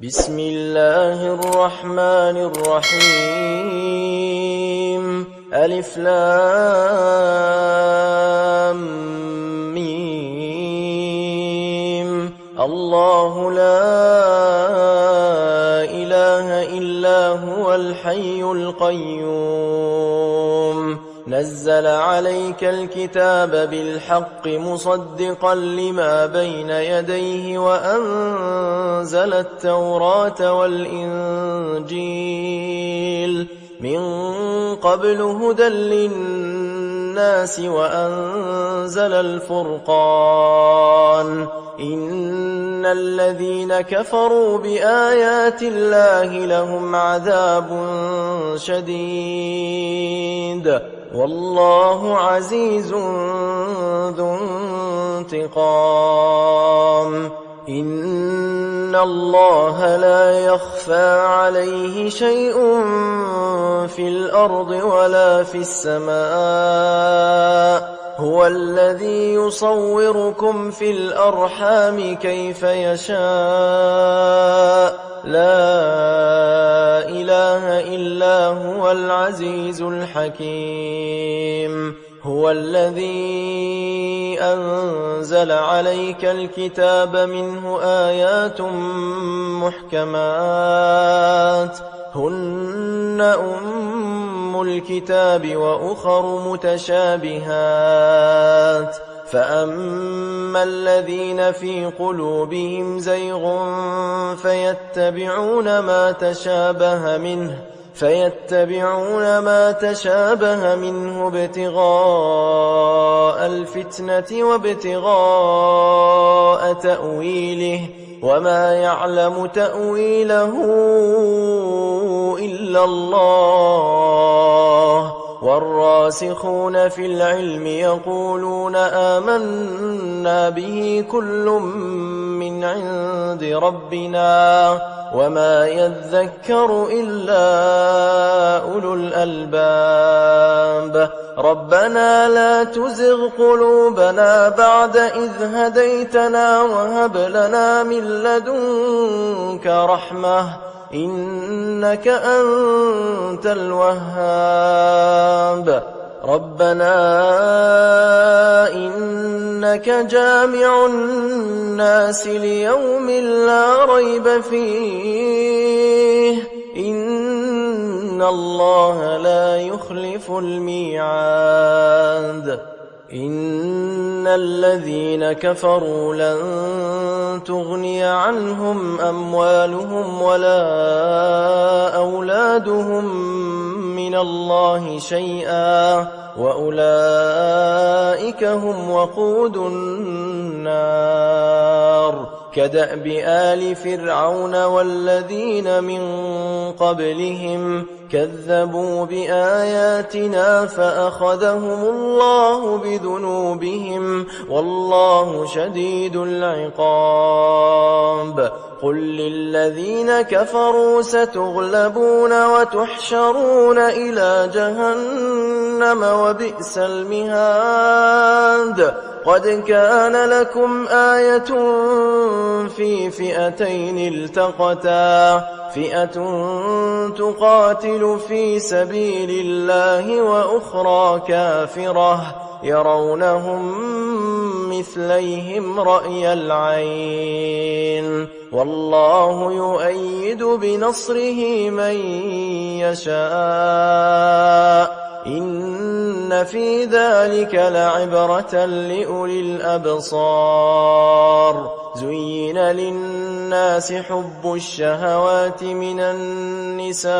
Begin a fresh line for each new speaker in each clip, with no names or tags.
بسم الله الرحمن الرحيم. ألف لام ميم. الله لا إله إلا هو الحي القيوم. نزل عليك الكتاب بالحق مصدقا لما بين يديه وأنزل التوراة والإنجيل من قبل هدى للناس وأنزل الفرقان. إن الذين كفروا بآيات الله لهم عذاب شديد والله عزيز ذو انتقام. إن الله لا يخفى عليه شيء في الأرض ولا في السماء. هو الذي يصوركم في الأرحام كيف يشاء. لا إله إلا هو العزيز الحكيم. هو الذي أنزل عليك الكتاب منه آيات محكمات هن أم الكتاب وأخر متشابهات. فأما الذين في قلوبهم زيغ فيتبعون ما تشابه منه ابتغاء الفتنة وابتغاء تأويله وما يعلم تأويله إلا الله. والراسخون في العلم يقولون آمنا به كل من عند ربنا وما يذكر إلا أولو الألباب. ربنا لا تزغ قلوبنا بعد إذ هديتنا وهب لنا من لدنك رحمة إنك أنت الوهاب. ربنا إنك جامع الناس ليوم لا ريب فيه إن الله لا يخلف الميعاد. إن الذين كفروا لن تغني عنهم أموالهم ولا أولادهم من الله شيئا وأولئك هم وقود النار. كدأب آل فرعون والذين من قبلهم كذبوا بآياتنا فأخذهم الله بذنوبهم والله شديد العقاب. قل للذين كفروا ستغلبون وتحشرون إلى جهنم وبئس المهاد. قد كان لكم آية في فئتين التقتا فئة تقاتل في سبيل الله وأخرى كافرة يرونهم مثليهم رأي العين والله يؤيد بنصره من يشاء. إن في ذلك لعبرة لأولي الأبصار. زين للناس حب الشهوات من النساء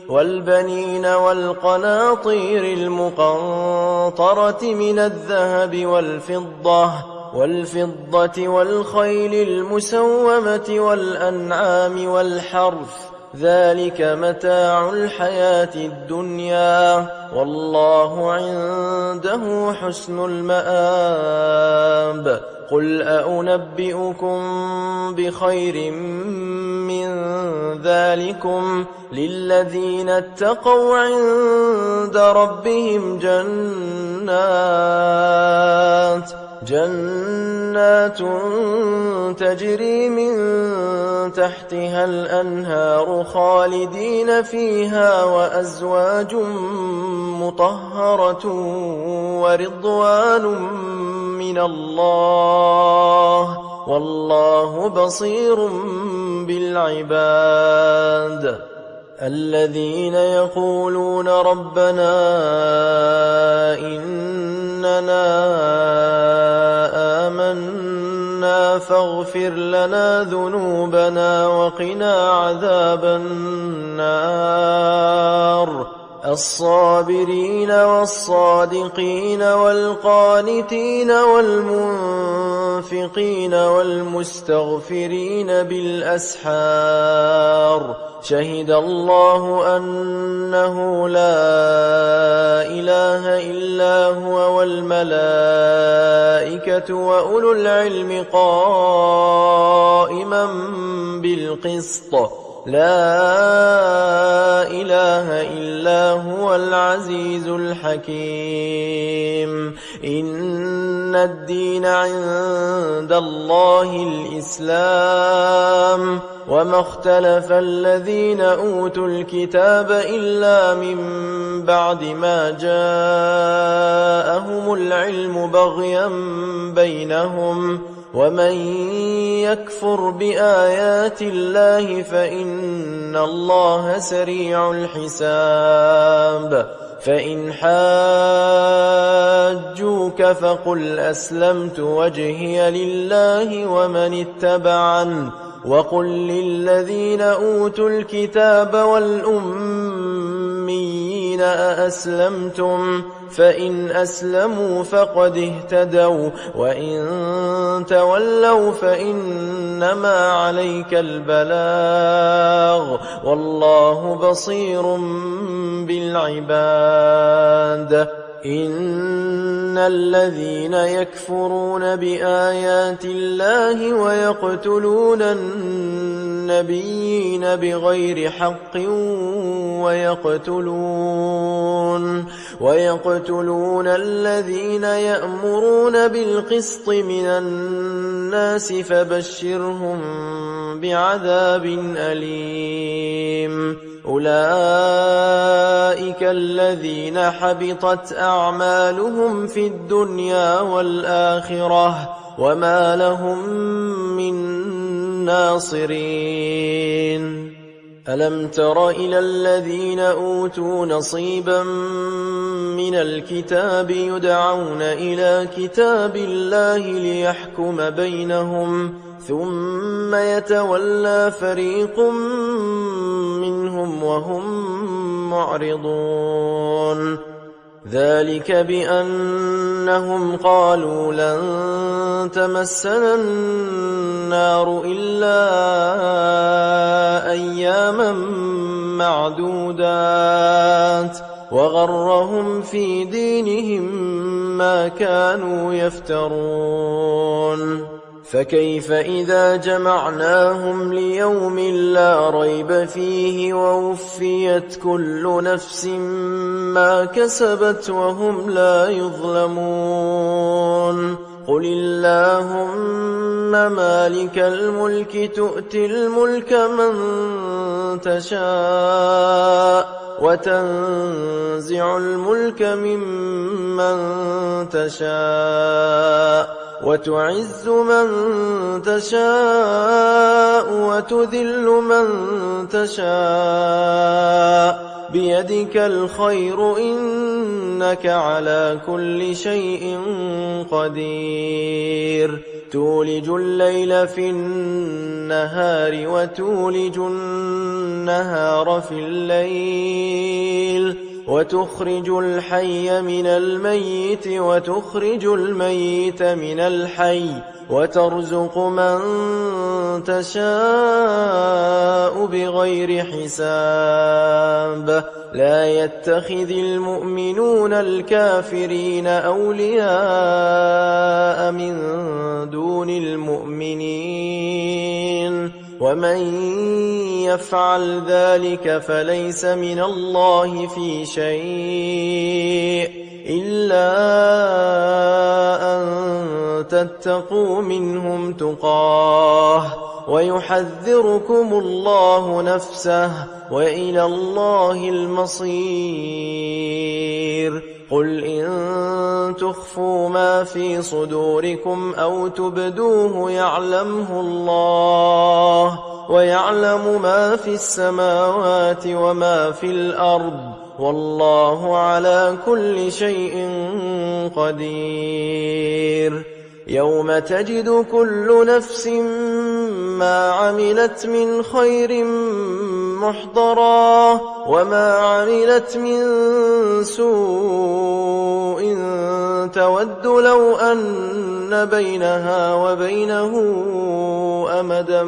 والبنين والقناطير المقنطرة من الذهب والفضة والخيل المسومة والأنعام والحرث ذلك متاع الحياة الدنيا والله عنده حسن المآب. قل أنبئكم بخير من ذلكم للذين اتقوا عند ربهم جنات تجري من تحتها الأنهار خالدين فيها وأزواج مطهرة ورضوان من الله والله بصير بالعباد الذين يقولون ربنا إننا آمنا فاغفر لنا ذنوبنا وقنا عذاب النار الصابرين والصادقين والقانتين والمنفقين والمستغفرين بالأسحار شهد الله أنه لا إله إلا هو والملائكة وأولو العلم قائما بالقسط لا إله إلا هو العزيز الحكيم إن الدين عند الله الإسلام وما اختلف الذين أوتوا الكتاب إلا من بعد ما جاءهم العلم بغيا بينهم ومن يكفر بآيات الله فإن الله سريع الحساب فإن حاجوك فقل أسلمت وجهي لله ومن اتبعن وقل للذين أوتوا الكتاب والأميين أأسلمتم فإن أسلموا فقد اهتدوا وإن تولوا فإنما عليك البلاغ والله بصير بالعباد إن الذين يكفرون بآيات الله ويقتلون النبيين بغير حق ويقتلون الذين يأمرون بالقسط من الناس فبشرهم بعذاب أليم أولئك الذين حبطت أعمالهم في الدنيا والآخرة وما لهم من ناصرين ألم تر إلى الذين أوتوا نصيبا من الكتاب يدعون إلى كتاب الله ليحكم بينهم ثم يتولى فريق منهم وهم معرضون ذلك بأنهم قالوا لن تمسنا النار إلا أياما معدودات وغرهم في دينهم ما كانوا يفترون فكيف إذا جمعناهم ليوم لا ريب فيه ووفيت كل نفس ما كسبت وهم لا يظلمون قل اللهم مالك الملك تؤتي الملك من تشاء وتنزع الملك ممن تشاء وتعز من تشاء وتذل من تشاء بيدك الخير إنك على كل شيء قدير تولج الليل في النهار وتولج النهار في الليل وتخرج الحي من الميت وتخرج الميت من الحي وترزق من تشاء بغير حساب لا يتخذ المؤمنون الكافرين أولياء من دون المؤمنين ومن يفعل ذلك فليس من الله في شيء إلا أن تتقوا منهم تقاه ويحذركم الله نفسه وإلى الله المصير. قل إن تخفوا ما في صدوركم أو تبدوه يعلمه الله ويعلم ما في السماوات وما في الأرض والله على كل شيء قدير. يوم تجد كل نفس ما عملت من خير محضرا وما عملت من سوء تود لو أن بينها وبينه أمدا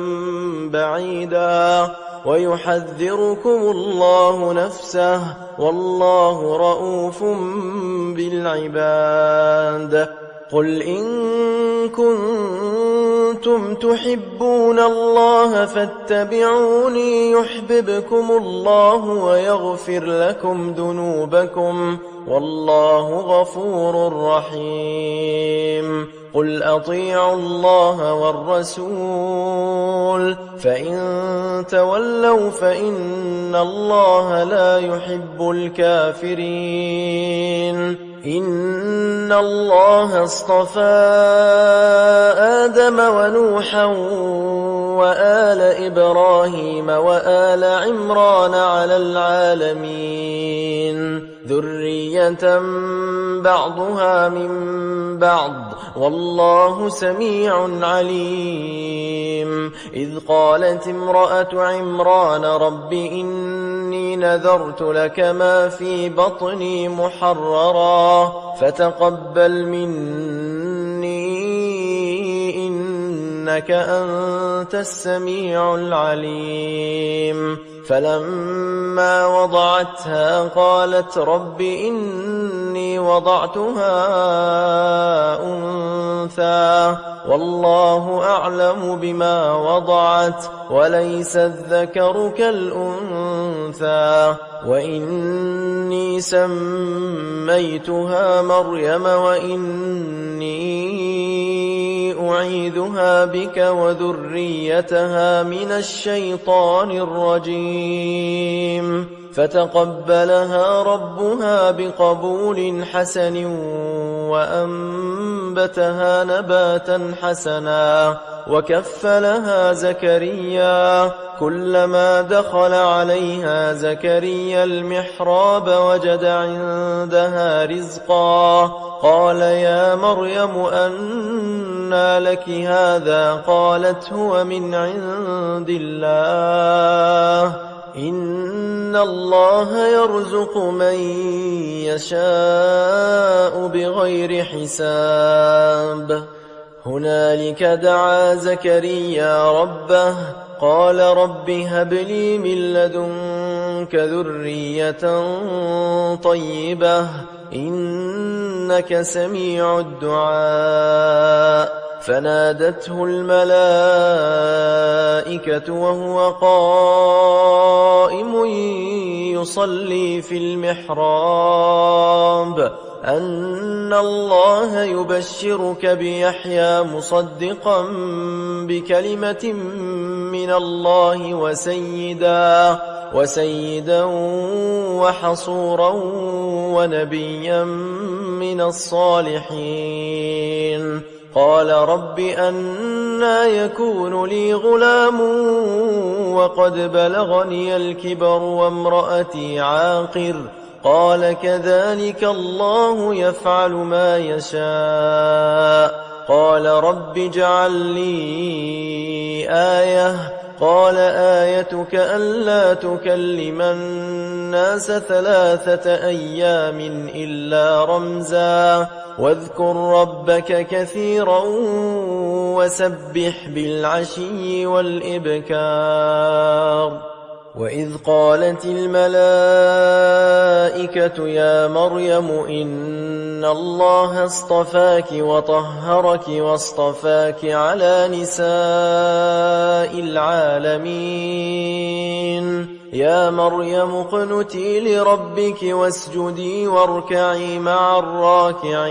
بعيدا ويحذركم الله نفسه والله رؤوف بالعباد. قل إن كنتم تحبون الله فاتبعوني يحببكم الله ويغفر لكم ذنوبكم والله غفور رحيم. قل أطيعوا الله والرسول فإن تولوا فإن الله لا يحب الكافرين. إن الله اصطفى آدم ونوحا وآل إبراهيم وآل عمران على العالمين ذرية بعضها من بعض والله سميع عليم. إذ قالت امرأة عمران رب إني نذرت لك ما في بطني محررا فتقبل مني إنك أنت السميع العليم. فلما وضعتها قالت رب إني وضعتها أنثى والله أعلم بما وضعت وليس الذكر كالأنثى وإني سميتها مريم وإني أعيذها بك وذريتها من الشيطان الرجيم. فتقبلها ربها بقبول حسن وأنبتها نباتا حسنا وكفلها زكريا. كلما دخل عليها زكريا المحراب وجد عندها رزقا قال يا مريم أنى لك هذا قالت هو من عند الله إن الله يرزق من يشاء بغير حساب. هنالك دعا زكريا ربه قال رب هب لي من لدنك ذرية طيبة إنك سميع الدعاء. فنادته الملائكة وهو قائم يصلي في المحراب أن الله يبشرك بيحيى مصدقا بكلمة من الله وسيدا وحصورا ونبيا من الصالحين. قال رب أنى يكون لي غلام وقد بلغني الكبر وامرأتي عاقر قال كذلك الله يفعل ما يشاء. قال رب اجعل لي آية قال آيتك ألا تكلم الناس 3 أيام إلا رمزا واذكر ربك كثيرا وسبح بالعشي والإبكار. وإذ قالت الملائكة يا مريم إن الله اصطفاك وطهرك واصطفاك على نساء العالمين يا مريم اقنتي لربك واسجدي واركعي مع الراكعين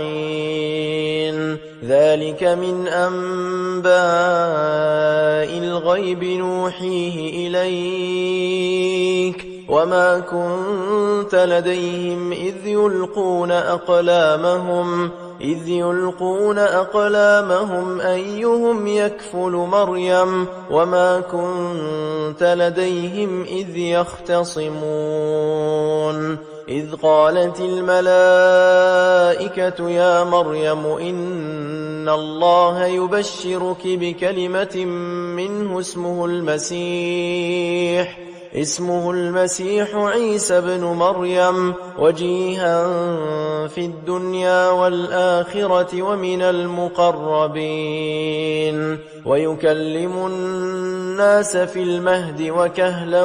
ذلك من أنباء الغيب نوحيه إليك وما كنت لديهم إذ يلقون أقلامهم أيهم يكفل مريم وما كنت لديهم إذ يختصمون إذ قالت الملائكة يا مريم إن الله يبشرك بكلمة منه اسمه المسيح عيسى بن مريم وجيها في الدنيا والآخرة ومن المقربين ويكلم الناس في المهد وكهلا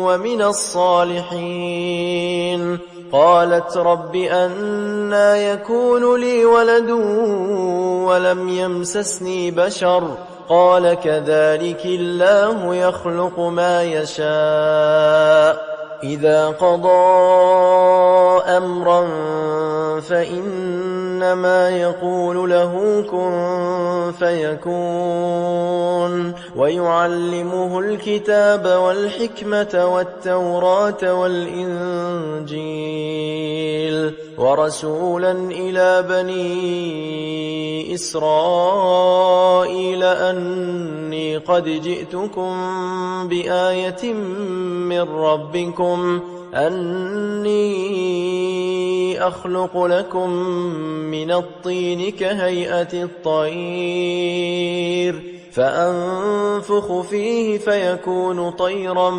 ومن الصالحين قالت رب أنى يكون لي ولد ولم يمسسني بشر قال كذلك الله يخلق ما يشاء إذا قضى أمرا فإنما يقول له كن فيكون ويعلمه الكتاب والحكمة والتوراة والإنجيل ورسولا إلى بني إسرائيل أني قد جئتكم بآية من ربكم أني أخلق لكم من الطين كهيئة الطير فأنفخ فيه فيكون طيرا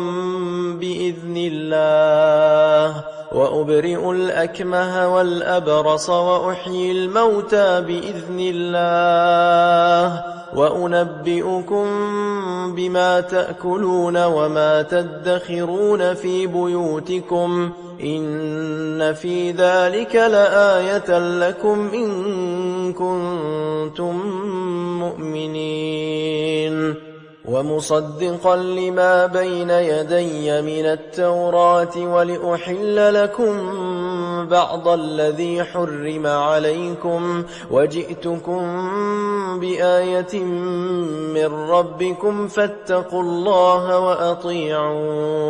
بإذن الله وأبرئ الأكمه والأبرص وأحيي الموتى بإذن الله وأنبئكم بما تأكلون وما تدخرون في بيوتكم إن في ذلك لآية لكم إن كنتم مؤمنين ومصدقا لما بين يدي من التوراة ولأحل لكم بعض الذي حرم عليكم وجئتكم بآية من ربكم فاتقوا الله وأطيعون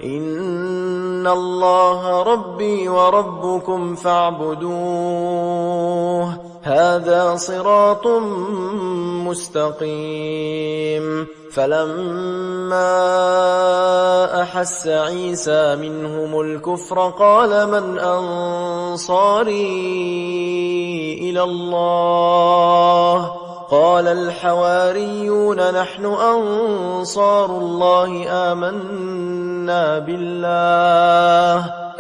إن الله ربي وربكم فاعبدوه هذا صراط مستقيم فلما أحس عيسى منهم الكفر قال من أنصاري إلى الله قال الحواريون نحن أنصار الله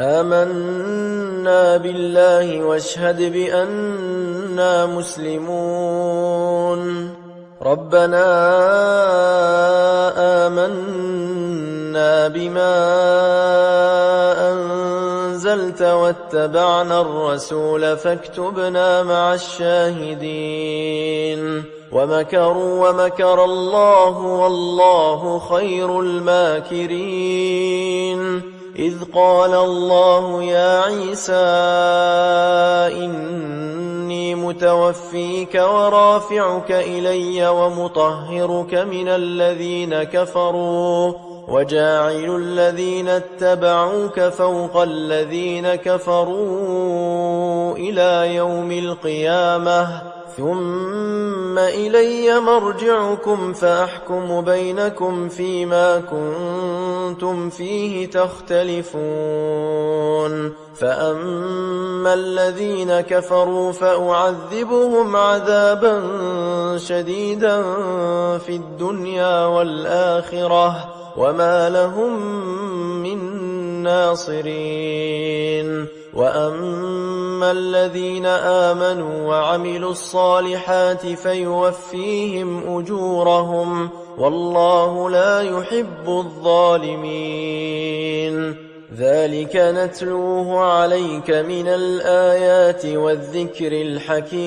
آمنا بالله واشهد بأننا مسلمون ربنا آمنا بما أنزلت واتبعنا الرسول فاكتبنا مع الشاهدين ومكروا ومكر الله والله خير الماكرين إذ قال الله يا عيسى إني متوفيك ورافعك إلي ومطهرك من الذين كفروا وجاعل الذين اتبعوك فوق الذين كفروا إلى يوم القيامة ثم إلي مرجعكم فأحكم بينكم فيما كنتم فيه تختلفون فأما الذين كفروا فأعذبهم عذابا شديدا في الدنيا والآخرة وما لهم من ناصرين وأما الذين آمنوا وعملوا الصالحات فيوفيهم أجورهم والله لا يحب الظالمين ذلك نتلوه عليك من الآيات والذكر الحكيم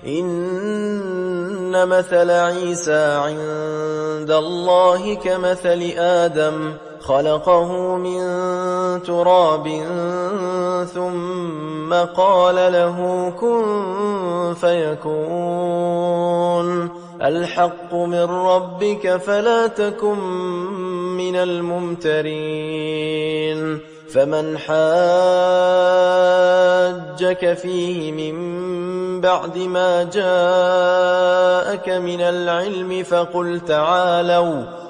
إن إن مثل عيسى عند الله كمثل آدم خلقه من تراب ثم قال له كن فيكون الحق من ربك فلا تكن من الممترين فمن حاجك فيه من بعد ما جاءك من العلم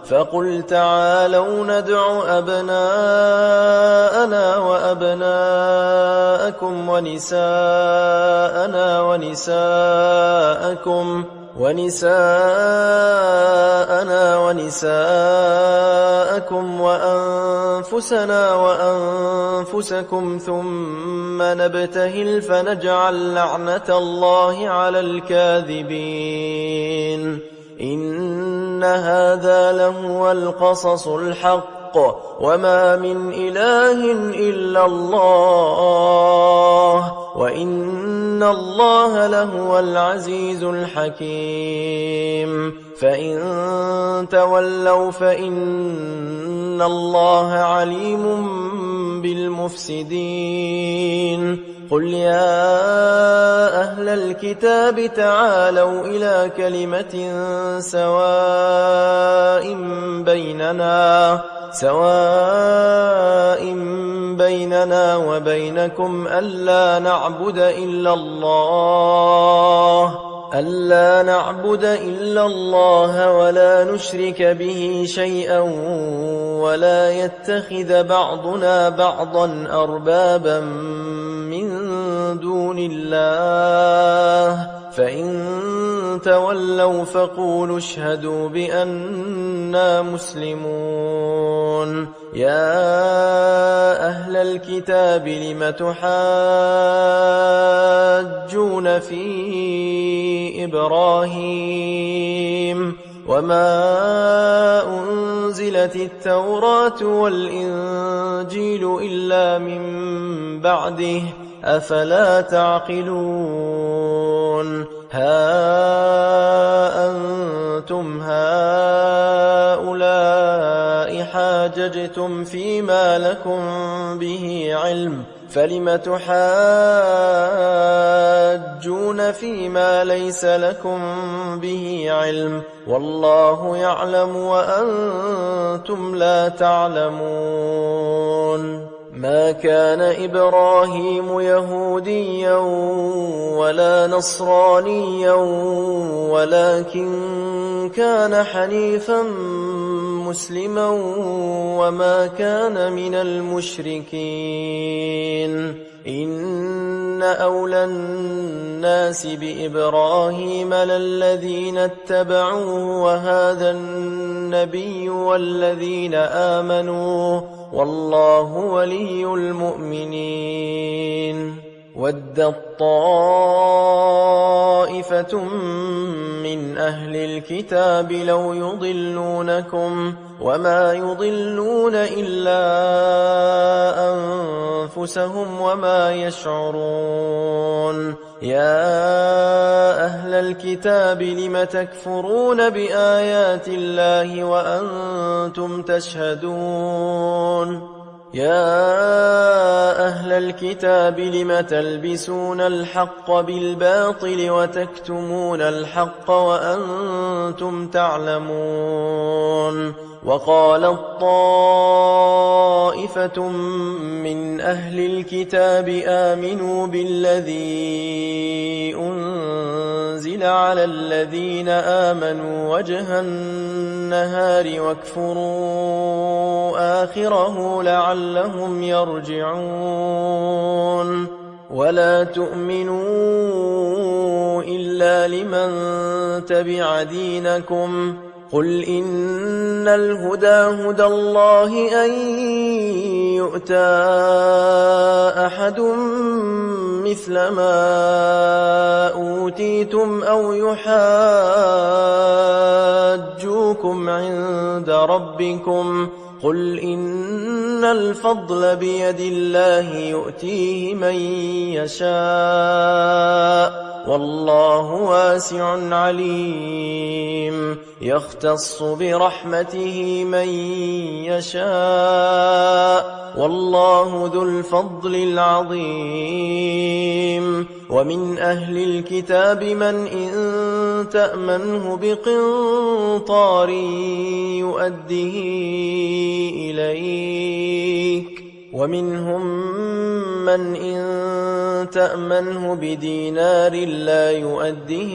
فقل تعالوا ندع أبناءنا وأبناءكم ونساءنا ونساءكم وأنفسنا وأنفسكم ثم نبتهل فنجعل لعنة الله على الكاذبين إن هذا لهو القصص الحق وما من إله إلا الله وإن الله لهو العزيز الحكيم فإن تولوا فإن الله عليم بالمفسدين قل يا أهل الكتاب تعالوا إلى كلمة سواء بيننا وبينكم ألا نعبد إلا الله ولا نشرك به شيئا ولا يتخذ بعضنا بعضا أربابا من دون الله فإن تولوا فقولوا اشهدوا بأننا مسلمون يا أهل الكتاب لم تحاجون في إبراهيم وما أنزلت التوراة والإنجيل إلا من بعده أفلا تعقلون ها أنتم هؤلاء حاججتم فيما لكم به علم فلم تحاجون فيما ليس لكم به علم والله يعلم وأنتم لا تعلمون ما كان إبراهيم يهوديا ولا نصرانيا ولكن كان حنيفا مسلما وما كان من المشركين إن أولى الناس بإبراهيم للذين اتبعوه وهذا النبي والذين آمنوا والله ولي المؤمنين ودت طائفة من أهل الكتاب لو يضلونكم وما يضلون إلا أنفسهم وما يشعرون يا أهل الكتاب لم تكفرون بآيات الله وأنتم تشهدون يا أهل الكتاب لم تلبسون الحق بالباطل وتكتمون الحق وأنتم تعلمون وقالت طائفة من أهل الكتاب آمنوا بالذي أنزل على الذين آمنوا وجه النهار واكفروا آخره لعلهم يرجعون ولا تؤمنوا إلا لمن تبع دينكم قل إن الهدى هدى الله أن يؤتى أحد مثل ما أوتيتم أو يحاجوكم عند ربكم قل إن الفضل بيد الله يؤتيه من يشاء والله واسع عليم يختص برحمته من يشاء والله ذو الفضل العظيم ومن أهل الكتاب من إن تأمنه بقنطار يؤده إليك ومنهم من إن تأمنه بدينار لا يؤده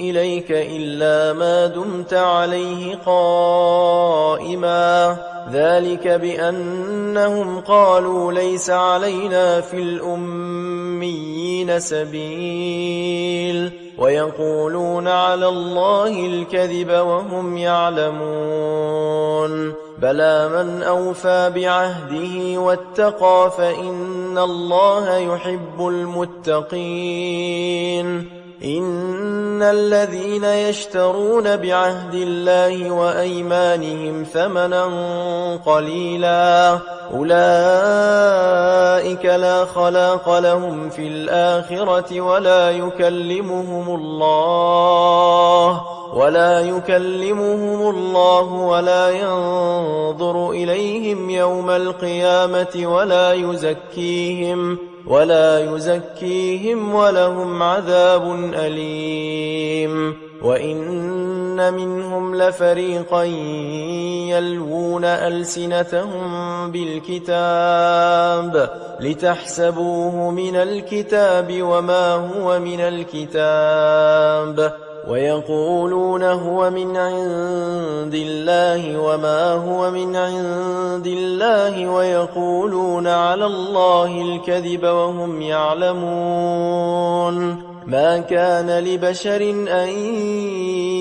إليك إلا ما دمت عليه قائما ذلك بأنهم قالوا ليس علينا في الأميين سبيل ويقولون على الله الكذب وهم يعلمون بلى من أوفى بعهده واتقى فإن الله يحب المتقين إن الذين يشترون بعهد الله وأيمانهم ثمنا قليلا أولئك لا خلاق لهم في الآخرة ولا يكلمهم الله ولا ينظر إليهم يوم القيامة ولا يزكيهم ولهم عذاب أليم وإن منهم لفريقا يلوون ألسنتهم بالكتاب لتحسبوه من الكتاب وما هو من الكتاب ويقولون هو من عند الله وما هو من عند الله ويقولون على الله الكذب وهم يعلمون ما كان لبشر أن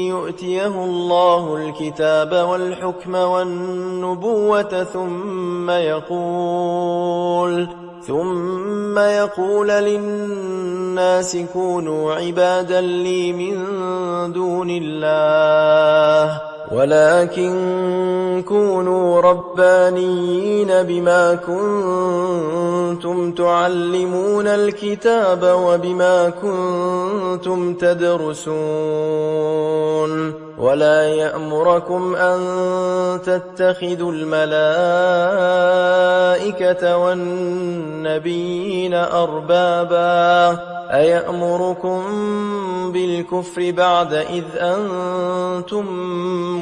يؤتيه الله الكتاب والحكم والنبوة ثم يقول للناس كونوا عبادا لي من دون الله ولكن كونوا ربانيين بما كنتم تعلمون الكتاب وبما كنتم تدرسون ولا يأمركم أن تتخذوا الملائكة والنبيين أربابا أيأمركم بالكفر بعد إذ أنتم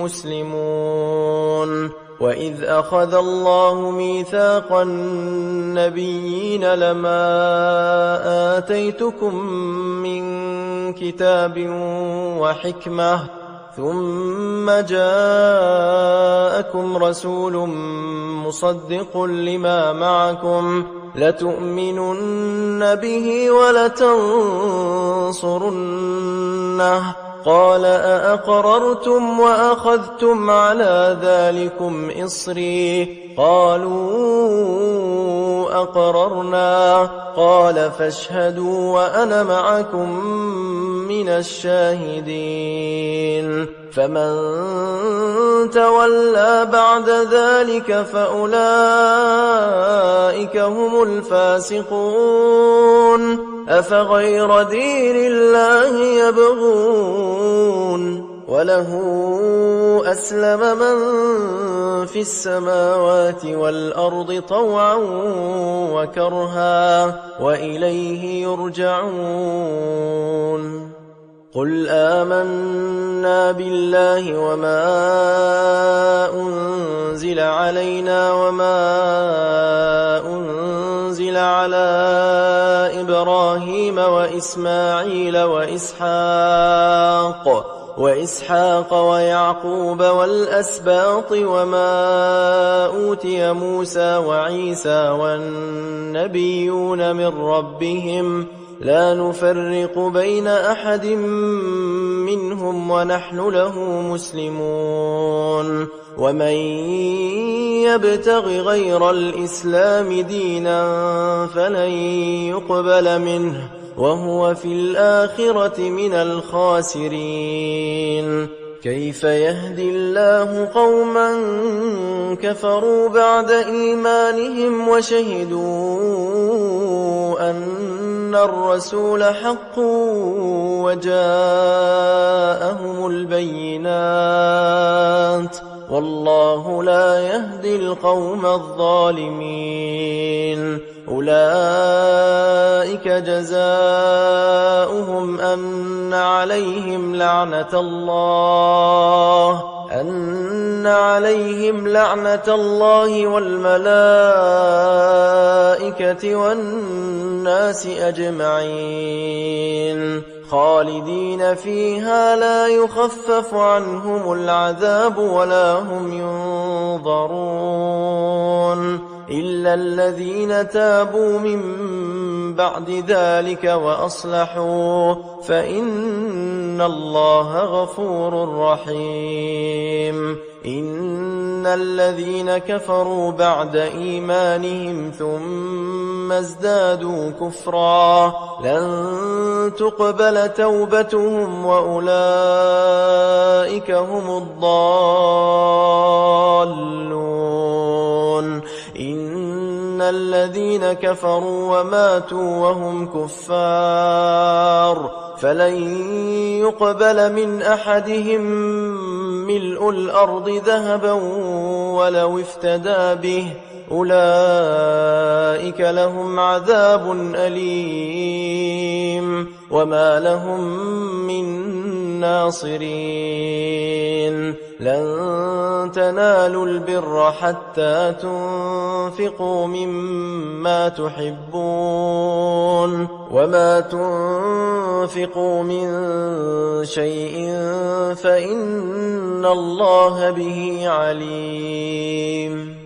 مسلمون وإذ أخذ الله ميثاق النبيين لما آتيتكم من كتاب وحكمة ثم جاءكم رسول مصدق لما معكم لتؤمنن به ولتنصرنه قال أأقررتم وأخذتم على ذلكم إصري قالوا أقررنا قال فاشهدوا وأنا معكم من الشاهدين فمن تولى بعد ذلك فأولئك هم الفاسقون أفغير دين الله يبغون وله أسلم من في السماوات والأرض طوعا وكرها وإليه يرجعون قل آمنا بالله وما أنزل علينا وما أنزل على إبراهيم وإسماعيل وإسحاق ويعقوب والأسباط وما أوتي موسى وعيسى والنبيون من ربهم لا نفرق بين أحد منهم ونحن له مسلمون ومن يبتغ غير الإسلام دينا فلن يقبل منه وهو في الآخرة من الخاسرين كيف يهدي الله قوما كفروا بعد إيمانهم وشهدوا أن الرسول حق وجاءهم البينات والله لا يهدي القوم الظالمين أولئك جزاؤهم أن عليهم لعنة الله والملائكة والناس أجمعين خالدين فيها لا يخفف عنهم العذاب ولا هم ينظرون إلا الذين تابوا من بعد ذلك وأصلحوا فإن الله غفور رحيم إن الذين كفروا بعد إيمانهم ثم ازدادوا كفرا لن تقبل توبتهم وأولئك هم الضالون إن الذين كفروا وماتوا وهم كفار فلن يقبل من أحدهم ملء الأرض ذهبا ولو افتدى به أولئك لهم عذاب أليم وما لهم من ناصرين لن تنالوا البر حتى تنفقوا مما تحبون وما تنفقوا من شيء فإن الله به عليم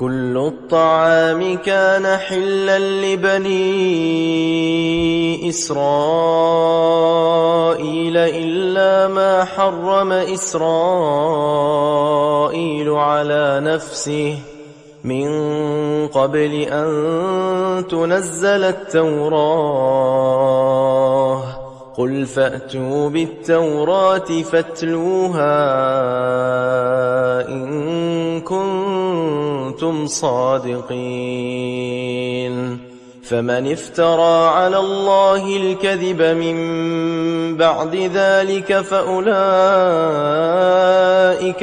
كل الطعام كان حلا لبني إسرائيل إلا ما حرم إسرائيل على نفسه من قبل أن تنزل التوراة قل فأتوا بالتوراة فاتلوها إن كنتم صادقين فمن افترى على الله الكذب من بعد ذلك فأولئك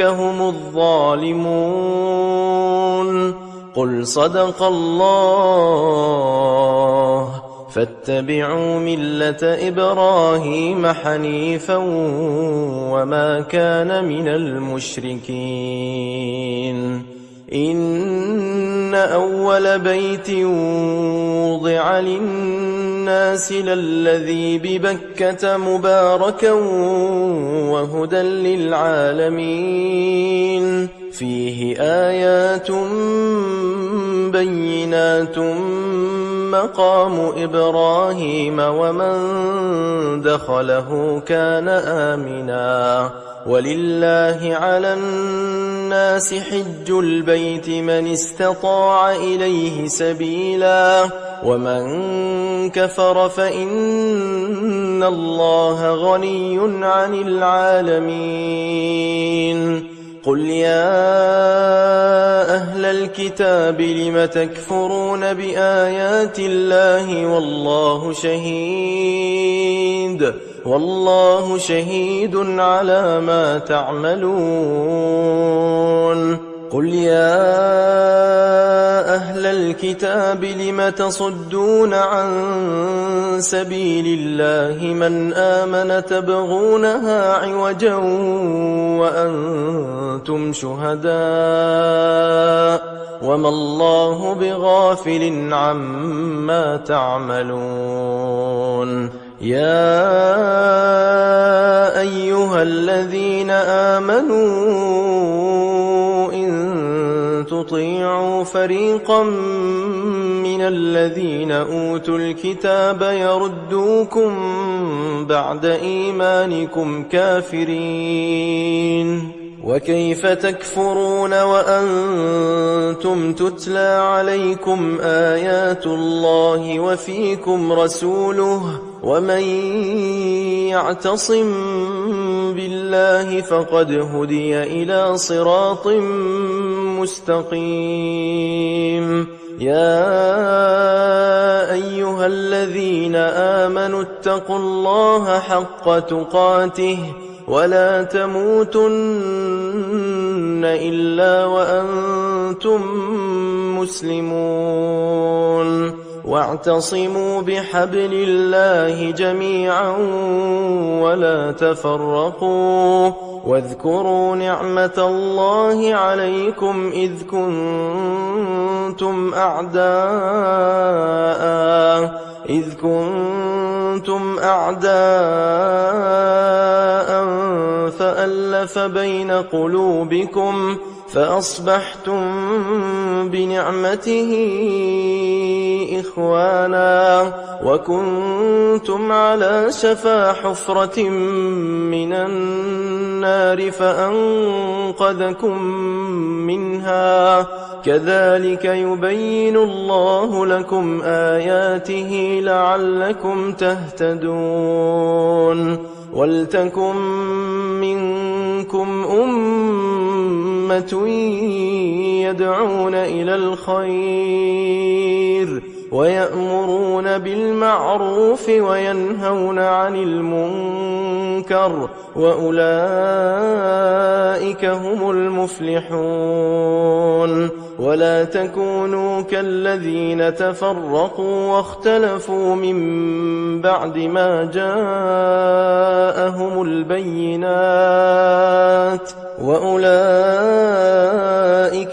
هم الظالمون قل صدق الله فاتبعوا ملة إبراهيم حنيفا وما كان من المشركين إن أول بيت وضع للناس للذي ببكة مباركا وهدى للعالمين فيه آيات بينات مقام إبراهيم ومن دخله كان آمنا ولله على الناس حج البيت من استطاع إليه سبيلا ومن كفر فإن الله غني عن العالمين قل يا أهل الكتاب لم تكفرون بآيات الله والله شهيد على ما تعملون قل يا أهل الكتاب لم تصدون عن سبيل الله من آمن تبغونها عوجا وأنتم شهداء وما الله بغافل عما تعملون يا أيها الذين آمنوا إن تطيعوا فريقا من الذين أوتوا الكتاب يردوكم بعد إيمانكم كافرين وكيف تكفرون وأنتم تتلى عليكم آيات الله وفيكم رسوله ومن يعتصم بالله فقد هدي إلى صراط مستقيم يا أيها الذين آمنوا اتقوا الله حق تقاته ولا تموتن إلا وأنتم مسلمون واعتصموا بحبل الله جميعا ولا تفرقوا واذكروا نعمة الله عليكم إذ كنتم أعداء فألف بين قلوبكم فأصبحتم بنعمته إخوانا وكنتم على شفا حفرة من النار فأنقذكم منها كذلك يبين الله لكم آياته لعلكم تهتدون ولتكن منكم أمة يدعون إلى الخير ويأمرون بالمعروف وينهون عن المنكر وأولئك هم المفلحون ولا تكونوا كالذين تفرقوا واختلفوا من بعد ما جاءهم البينات وأولئك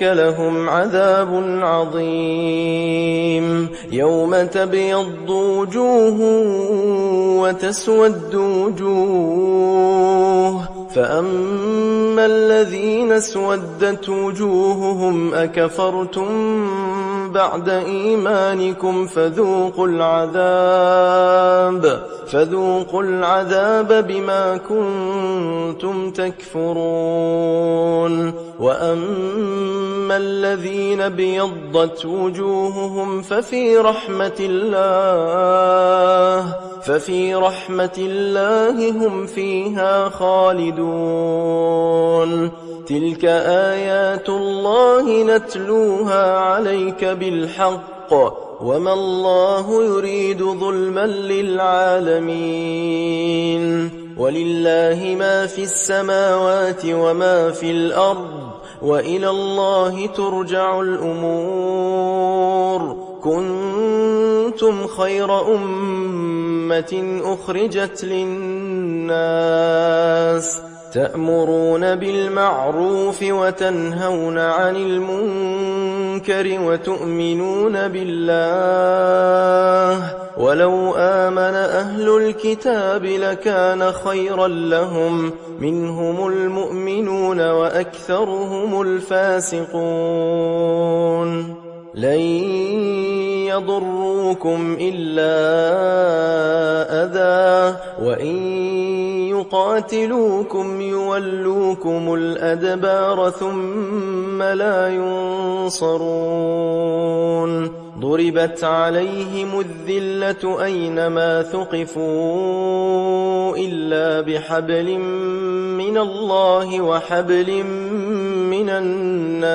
لهم عذاب عظيم يوم تبيض وجوه وتسود وجوه فأما الذين اسودت وجوههم أكفرتم بعد إيمانكم فذوقوا العذاب بما كنتم تكفرون وأما الذين بيضت وجوههم ففي رحمة الله هم فيها خالدون تلك آيات الله نتلوها عليك بالحق وما الله يريد ظلما للعالمين ولله ما في السماوات وما في الأرض وإلى الله ترجع الأمور كنتم خير أمة أخرجت للناس تأمرون بالمعروف وتنهون عن المنكر وتؤمنون بالله ولو آمن أهل الكتاب لكان خيرا لهم منهم المؤمنون وأكثرهم الفاسقون لن يضروكم إلا أذى وإن يقاتلوكم يولوكم الأدبار ثم لا ينصرون ضربت عليهم الذلة أينما ثقفوا إلا بحبل من الله وحبل من الناس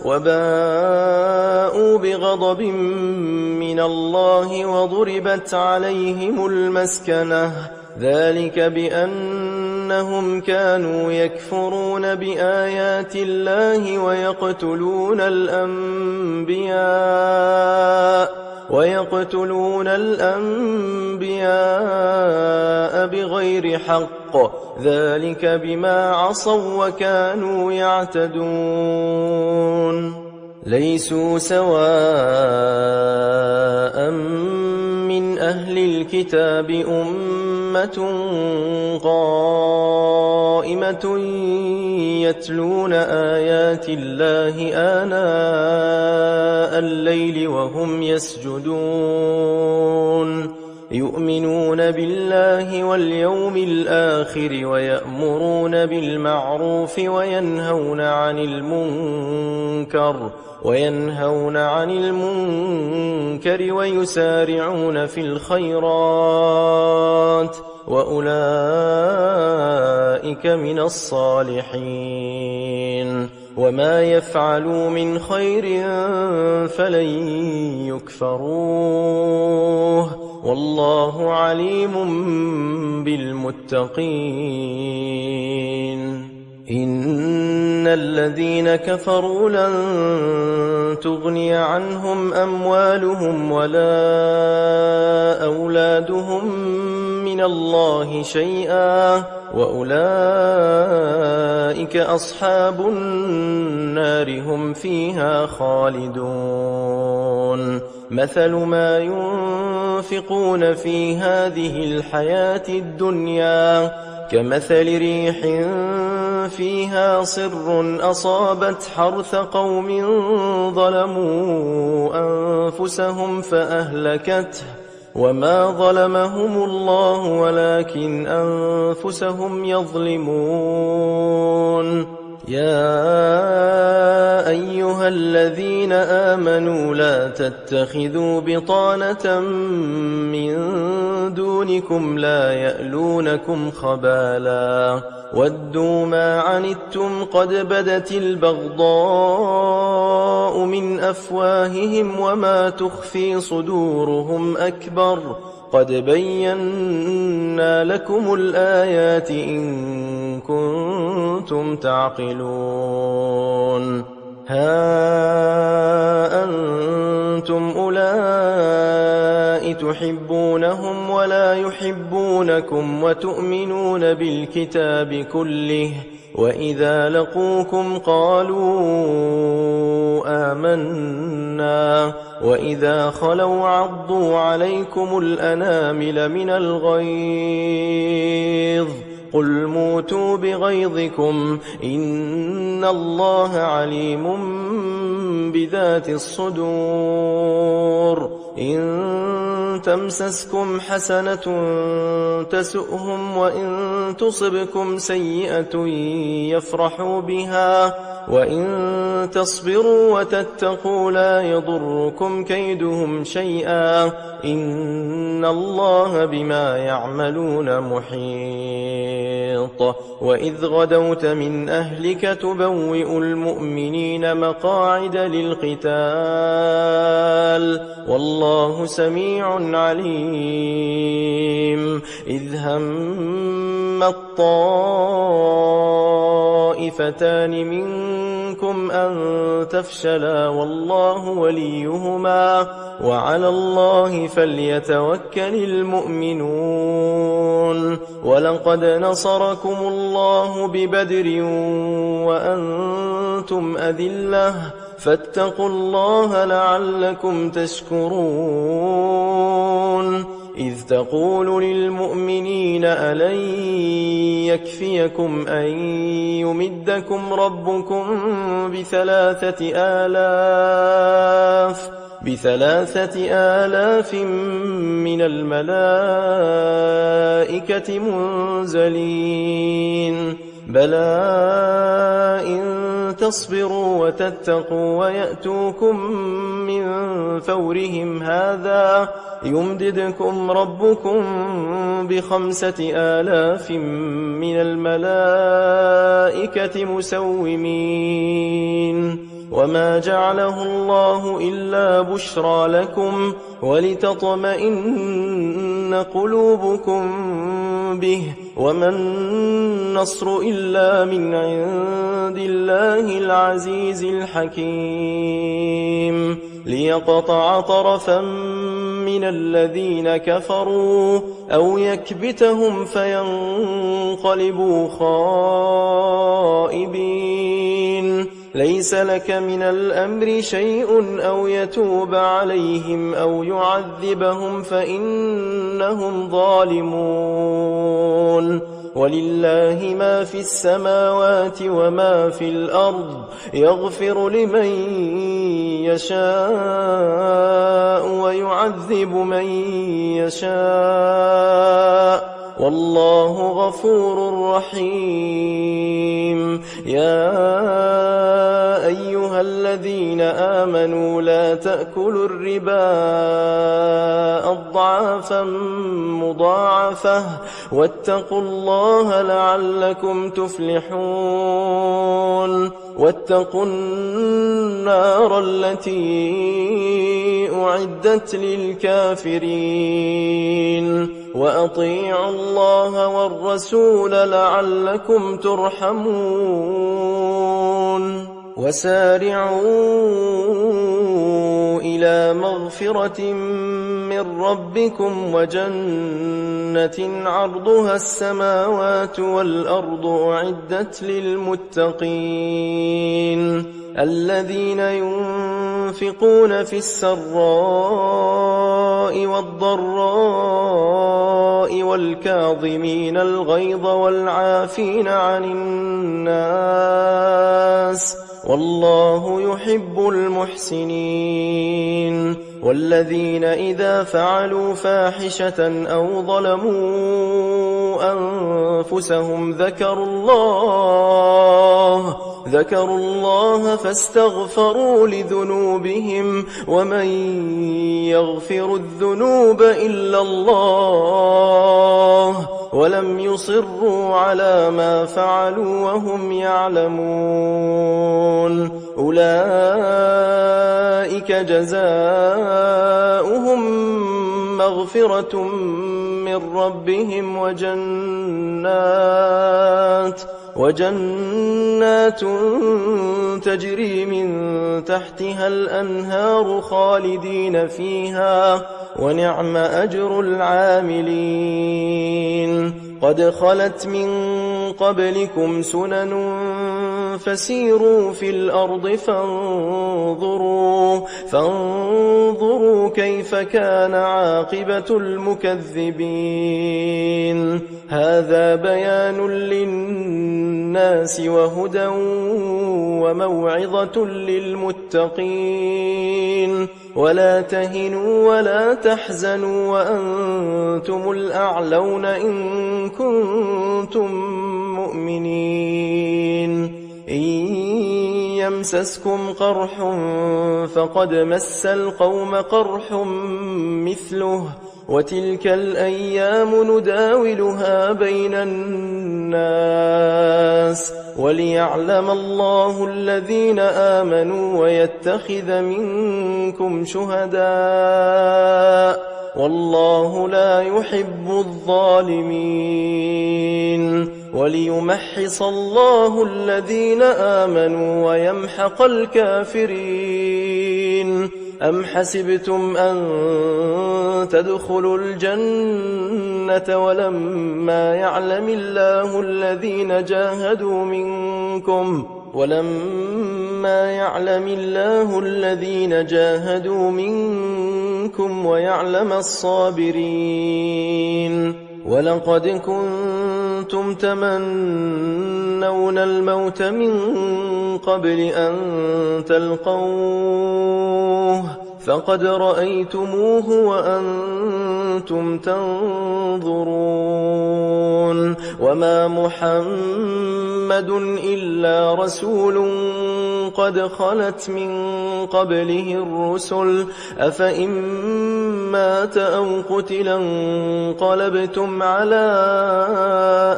وباءوا بغضب من الله وضربت عليهم المسكنة ذلك بأنهم كانوا يكفرون بآيات الله ويقتلون الأنبياء بغير حق ذلك بما عصوا وكانوا يعتدون ليسوا سواء من أهل الكتاب أمة قائمة يتلون آيات الله آناء الليل وهم يسجدون يؤمنون بالله واليوم الآخر ويأمرون بالمعروف وينهون عن المنكر ويسارعون في الخيرات وأولئك من الصالحين وما يفعلوا من خير فلن يكفروه والله عليم بالمتقين إن الذين كفروا لن تغني عنهم أموالهم ولا أولادهم من الله شيئا وأولئك أصحاب النار هم فيها خالدون مثل ما ينفقون في هذه الحياة الدنيا كمثل ريح فيها صر أصابت حرث قوم ظلموا أنفسهم فأهلكته وما ظلمهم الله ولكن أنفسهم يظلمون يا أيها الذين آمنوا لا تتخذوا بطانة من دونكم لا يألونكم خبالا ودوا ما عنتم قد بدت البغضاء من أفواههم وما تخفي صدورهم أكبر قد بينا لكم الآيات إن كنتم تعقلون ها أنتم أولئك تحبونهم ولا يحبونكم وتؤمنون بالكتاب كله وإذا لقوكم قالوا آمنا وإذا خلوا عضوا عليكم الأنامل من الغيظ قل موتوا بغيظكم إن الله عليم بذات الصدور إن تمسسكم حسنة تسؤهم وإن تصبكم سيئة يفرحوا بها وإن تصبروا وتتقوا لا يضركم كيدهم شيئا إن الله بما يعملون محيط وإذ غدوت من أهلك تبوئ المؤمنين مقاعد للقتال والله سميع عليم إذ هم الطائفتان منكم أن تفشلا والله وليهما وعلى الله فليتوكل المؤمنون ولقد نصركم الله ببدر وأنتم أذلة فاتقوا الله لعلكم تشكرون إذ تقول للمؤمنين ألن يكفيكم أن يمدكم ربكم بثلاثة آلاف من الملائكة منزلين بلى إن تصبروا وتتقوا ويأتوكم من فورهم هذا يمددكم ربكم ب5,000 من الملائكة مسومين وما جعله الله إلا بشرى لكم ولتطمئن قلوبكم به وما النصر إلا من عند الله العزيز الحكيم ليقطع طرفا من الذين كفروا أو يكبتهم فينقلبوا خائبين ليس لك من الأمر شيء أو يتوب عليهم أو يعذبهم فإنهم ظالمون ولله ما في السماوات وما في الأرض يغفر لمن يشاء ويعذب من يشاء والله غفور رحيم. يا أيها الذين آمنوا لا تأكلوا الربا أضعافا مضاعفة واتقوا الله لعلكم تفلحون. واتقوا النار التي أعدت للكافرين وأطيعوا الله والرسول لعلكم ترحمون. وسارعوا إلى مغفرة من ربكم وجنة عرضها السماوات والأرض أعدت للمتقين الذين ينفقون في السراء والضراء والكاظمين الغيظ والعافين عن الناس والله يحب المحسنين. والذين إذا فعلوا فاحشة أو ظلموا أنفسهم ذكروا الله فاستغفروا لذنوبهم ومن يغفر الذنوب إلا الله ولم يصروا على ما فعلوا وهم يعلمون أولئك جزاؤهم مغفرة من ربهم وجنات تجري من تحتها الأنهار خالدين فيها ونعم أجر العاملين. قد خلت من قبلكم سنن فسيروا في الأرض فانظروا كيف كان عاقبة المكذبين. هذا بيان للناس وهدى وموعظة للمتقين. ولا تهنوا ولا تحزنوا وأنتم الأعلون إن كنتم مؤمنين. إن يمسسكم قرح فقد مس القوم قرح مثله وتلك الأيام نداولها بين الناس وليعلم الله الذين آمنوا ويتخذ منكم شهداء والله لا يحب الظالمين. وليمحص الله الذين آمنوا ويمحق الكافرين. أم حسبتم أن تدخلوا الجنة ولما يعلم الله الذين جاهدوا منكم ويعلم الصابرين. ولقد كنتم تمنون الموت من قبل أن تلقوه فقد رأيتموه وأنتم تنظرون. وما محمد إلا رسول قد خلت من قبله الرسل أفإن مات أو قتلا انقلبتم على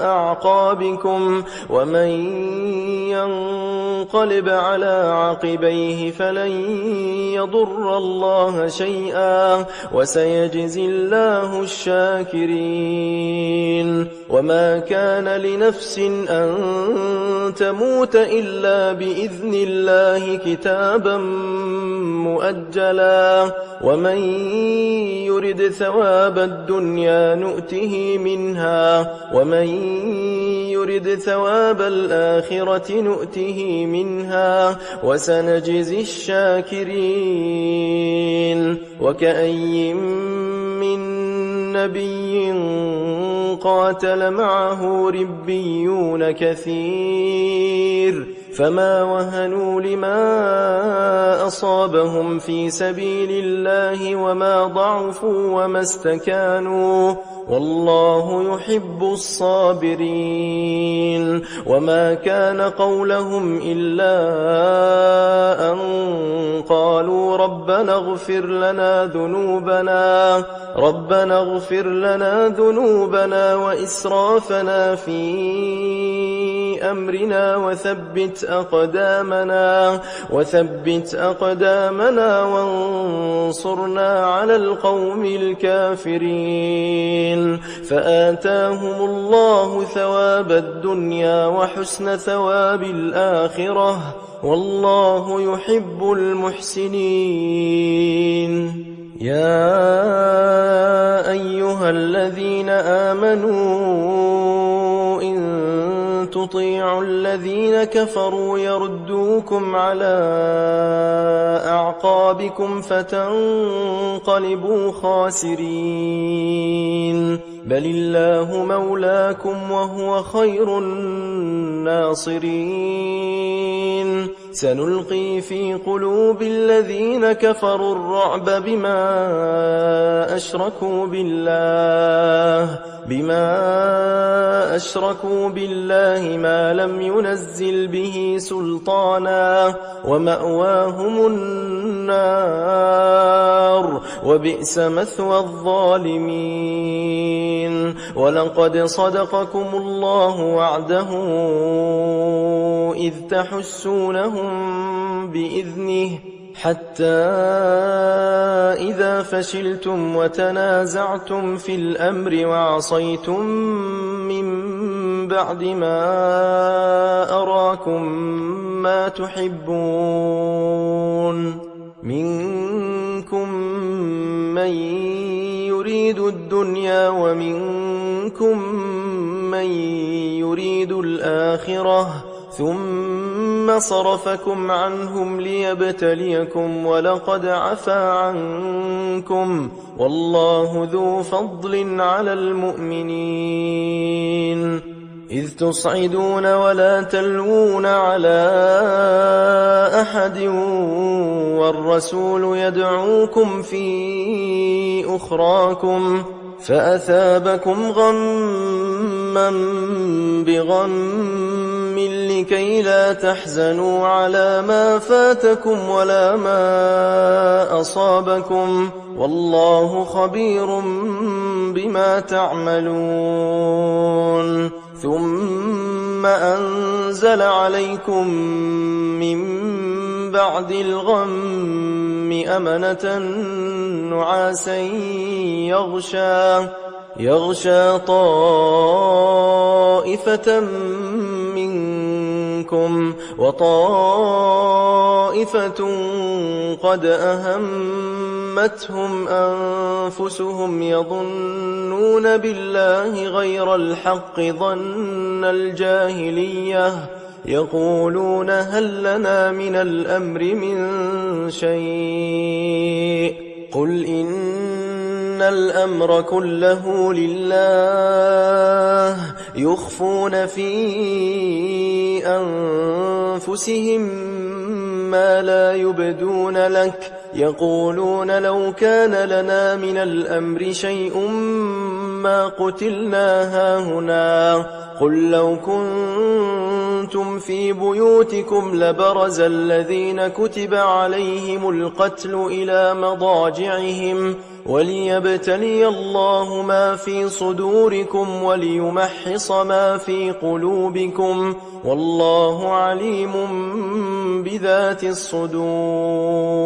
أعقابكم ومن ينقلب على عقبيه فلن يضر الله شيئا وسيجزي الله الشاكرين. وما كان لنفس أن تموت إلا بإذن الله كتابا مؤجلا ومن يرد ثواب الدنيا نؤته منها ومن يرد ثواب الآخرة نؤته منها وسنجزي الشاكرين. وكأي من نبي قاتل معه ربيون كثير فما وهنوا لما أصابهم في سبيل الله وما ضعفوا وما استكانوا والله يحب الصابرين وما كان قولهم إلا أن قالوا ربنا اغفر لنا ذنوبنا وإسرافنا في أمرنا وثبت أقدامنا وانصرنا على القوم الكافرين فآتاهم الله ثواب الدنيا وحسن ثواب الآخرة والله يحب المحسنين يا أيها الذين آمنوا إن تطيعوا الذين كفروا يردوكم على أعقابكم فتنقلبوا خاسرين بل الله مولاكم وهو خير الناصرين سنلقي في قلوب الذين كفروا الرعب بما أشركوا بالله ما لم ينزل به سلطانا ومأواهم النار وبئس مثوى الظالمين ولقد صدقكم الله وعده إذ تحسونهم بإذنه حتى إذا فشلتم وتنازعتم في الأمر وعصيتم من بعد ما أراكم ما تحبون منكم من يريد الدنيا ومنكم من يريد الآخرة ثم صرفكم عنهم ليبتليكم ولقد عفا عنكم والله ذو فضل على المؤمنين إذ تصعدون ولا تلوون على أحد والرسول يدعوكم في أخراكم فأثابكم غما بغم لكي لا تحزنوا على ما فاتكم ولا ما أصابكم والله خبير بما تعملون ثم أنزل عليكم من بعد الغم أمنة نعاسا يغشى طائفة منكم وطائفة قد أهمتهم أنفسهم يظنون بالله غير الحق ظن الجاهلية يقولون هل لنا من الأمر من شيء قل إن الأمر كله لله يخفون في أنفسهم ما لا يبدون لك يقولون لو كان لنا من الأمر شيء ما قتلنا هاهنا قل لو كنتم في بيوتكم لبرز الذين كتب عليهم القتل إلى مضاجعهم وليبتلي الله ما في صدوركم وليمحص ما في قلوبكم والله عليم بذات الصدور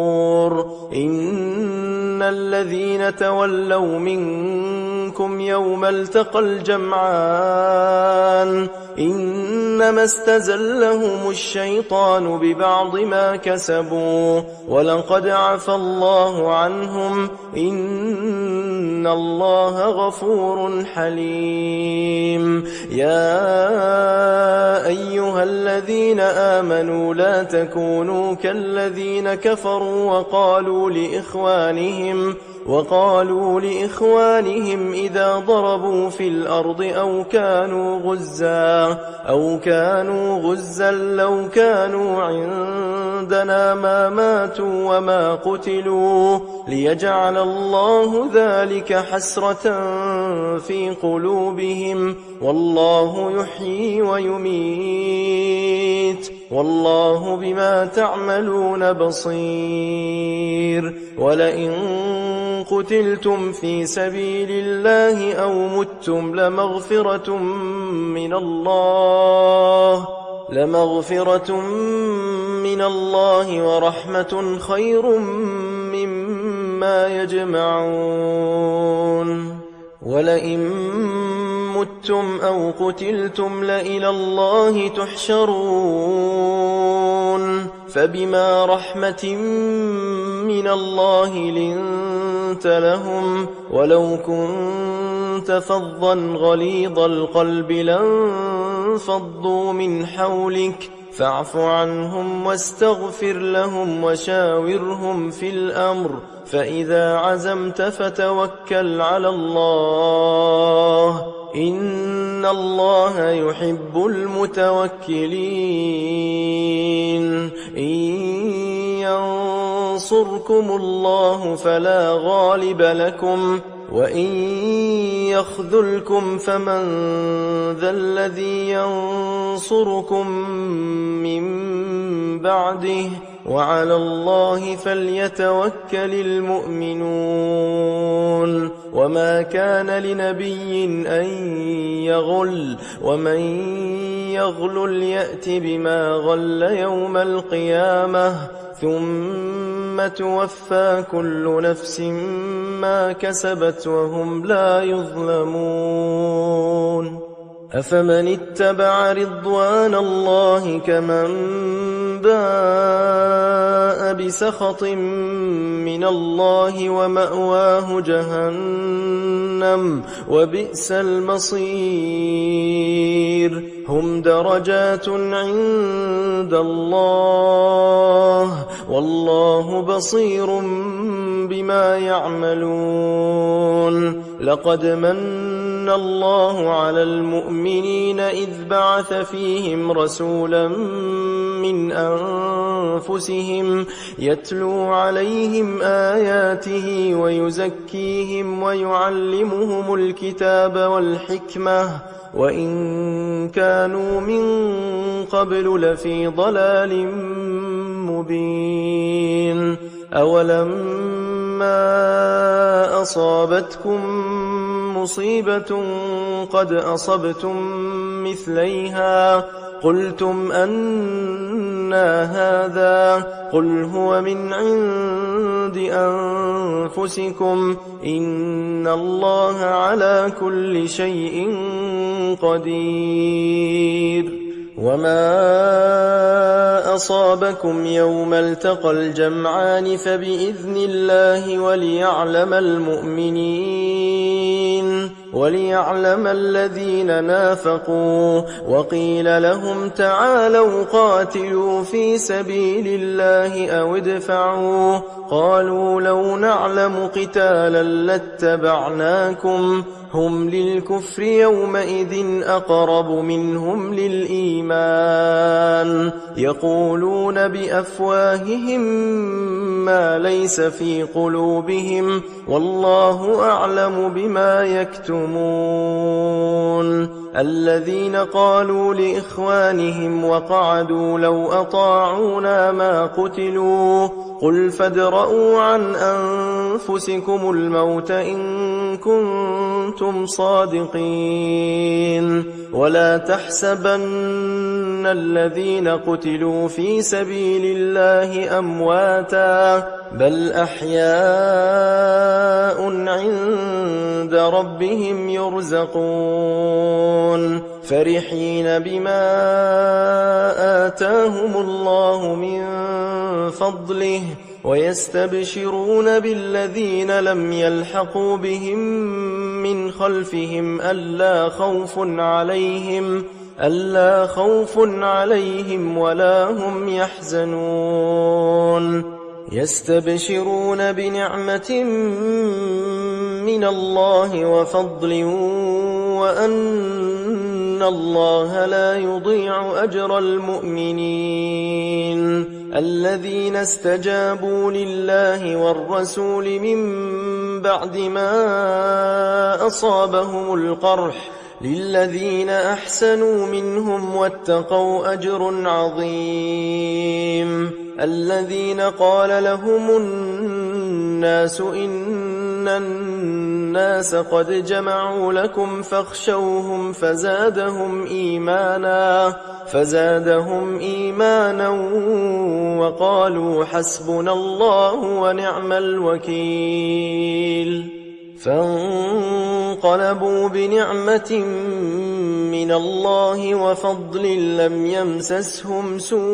إن الذين تولوا منكم يوم التقى الجمعان إنما استزلهم الشيطان ببعض ما كسبوا ولقد عفى الله عنهم إن الله غفور حليم يا أيها الذين آمنوا لا تكونوا كالذين كفروا وقالوا لإخوانهم وقالوا لإخوانهم إذا ضربوا في الأرض أو كانوا غزا لو كانوا عندنا ما ماتوا وما قتلوا ليجعل الله ذلك حسرة في قلوبهم والله يحيي ويميت والله بما تعملون بصير ولئن قتلتم في سبيل الله أو متم لمغفرة من الله ورحمة خير مما يجمعون ولئن متم أو قتلتم لإلى الله تحشرون فبما رحمة من الله لنت لهم ولو كنت فظا غليظ القلب لانفضوا من حولك فاعف عنهم واستغفر لهم وشاورهم في الأمر فإذا عزمت فتوكل على الله إن الله يحب المتوكلين إن ينصركم الله فلا غالب لكم وإن يخذلكم فمن ذا الذي ينصركم من بعده وعلى الله فليتوكل المؤمنون وما كان لنبي أن يغل ومن يغل يأت بما غل يوم القيامة ثم توفى كل نفس ما كسبت وهم لا يظلمون أفمن اتبع رضوان الله كمن باء بسخط من الله ومأواه جهنم وبئس المصير هم درجات عند الله والله بصير بما يعملون لقد من الله على المؤمنين إذ بعث فيهم رسولا من أنفسهم يتلو عليهم آياته ويزكيهم ويعلمهم الكتاب والحكمة وإن كانوا من قبل لفي ضلال مبين أولما أصابتكم مصيبة قد أصبتم مثليها قلتم أنى هذا قل هو من عند أنفسكم إن الله على كل شيء قدير وما أصابكم يوم التقى الجمعان فبإذن الله وليعلم الذين نافقوا وقيل لهم تعالوا قاتلوا في سبيل الله أو ادفعوا قالوا لو نعلم قتالا لاتبعناكم هم للكفر يومئذ أقرب منهم للإيمان يقولون بأفواههم ما ليس في قلوبهم والله أعلم بما يكتمون الذين قالوا لإخوانهم وقعدوا لو أطاعونا ما قتلوا قل فادرءوا عن أنفسكم الموت إن كنتم صادقين ولا تحسبن الذين قتلوا في سبيل الله أمواتا بل أحياء عند ربهم يرزقون فرحين بما آتاهم الله من فضله ويستبشرون بالذين لم يلحقوا بهم من خلفهم ألا خوف عليهم ولا هم يحزنون يستبشرون بنعمة من الله وفضل وأن الله لا يضيع أجر المؤمنين الذين استجابوا لله والرسول من بعد ما أصابهم القرح للذين أحسنوا منهم واتقوا أجر عظيم الذين قال لهم الناس إن الناس قد جمعوا لكم فاخشوهم فزادهم إيمانا وقالوا حسبنا الله ونعم الوكيل فانقلبوا بنعمة من الله وفضل لم يمسسهم سوء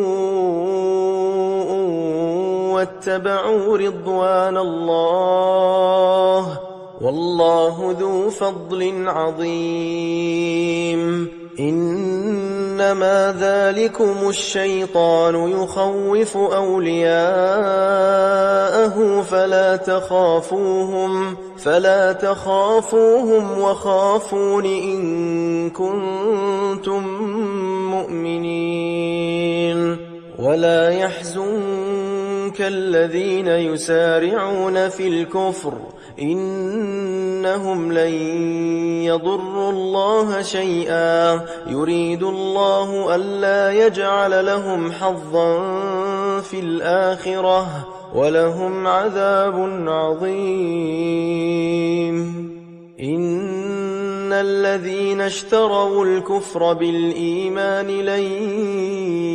واتبعوا رضوان الله والله ذو فضل عظيم إنما ذلكم الشيطان يخوف أولياءه فلا تخافوهم وخافون إن كنتم مؤمنين ولا يحزنك الذين يسارعون في الكفر إنهم لن يضروا الله شيئا يريد الله ألا يجعل لهم حظا في الآخرة ولهم عذاب عظيم إن الذين اشتروا الكفر بالإيمان لن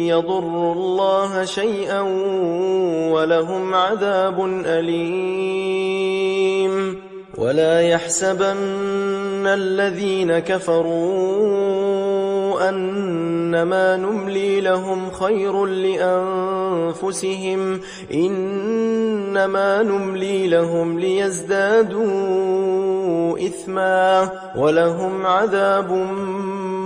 يضروا الله شيئا ولهم عذاب أليم ولا يحسبن الذين كفروا أنما نملي لهم خير لأنفسهم إنما نملي لهم ليزدادوا إثما ولهم عذاب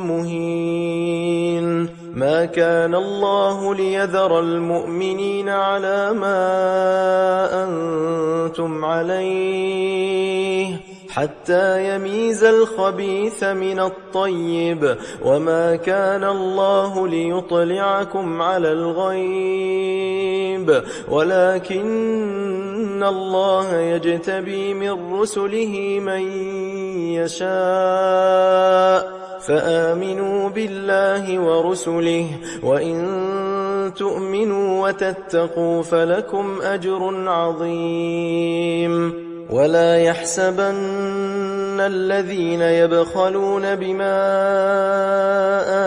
مهين ما كان الله ليذر المؤمنين على ما أنتم عليه حتى يميز الخبيث من الطيب وما كان الله ليطلعكم على الغيب ولكن الله يجتبي من رسله من يشاء فآمنوا بالله ورسله وإن تؤمنوا وتتقوا فلكم أجر عظيم ولا يحسبن الذين يبخلون بما